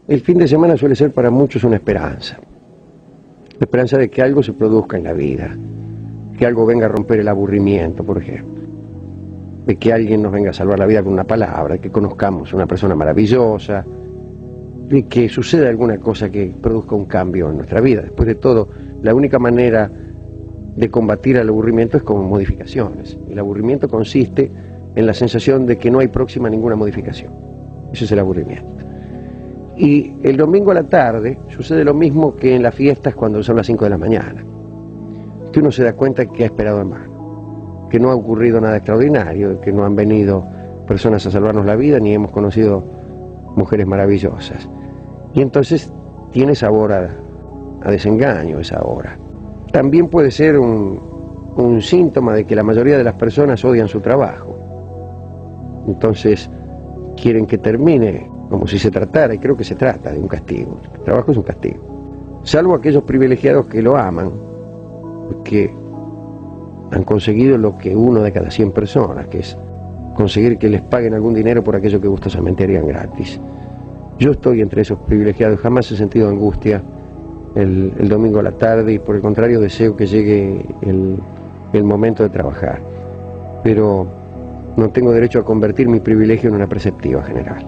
El fin de semana suele ser para muchos una esperanza. La esperanza de que algo se produzca en la vida, que algo venga a romper el aburrimiento, por ejemplo, de que alguien nos venga a salvar la vida con una palabra, de que conozcamos una persona maravillosa, de que suceda alguna cosa que produzca un cambio en nuestra vida. Después de todo, la única manera de combatir al aburrimiento es con modificaciones. El aburrimiento consiste en la sensación de que no hay próxima a ninguna modificación. Ese es el aburrimiento. Y el domingo a la tarde sucede lo mismo que en las fiestas cuando son las 5 de la mañana, que uno se da cuenta que ha esperado en vano, que no ha ocurrido nada extraordinario, que no han venido personas a salvarnos la vida, ni hemos conocido mujeres maravillosas. Y entonces tiene sabor a desengaño esa hora. También puede ser un síntoma de que la mayoría de las personas odian su trabajo. Entonces quieren que termine como si se tratara, y creo que se trata de un castigo. El trabajo es un castigo. Salvo aquellos privilegiados que lo aman, porque han conseguido lo que 1 de cada 100 personas, que es conseguir que les paguen algún dinero por aquello que gustosamente harían gratis. Yo estoy entre esos privilegiados, jamás he sentido angustia el domingo a la tarde, y por el contrario deseo que llegue el momento de trabajar. Pero no tengo derecho a convertir mi privilegio en una preceptiva general.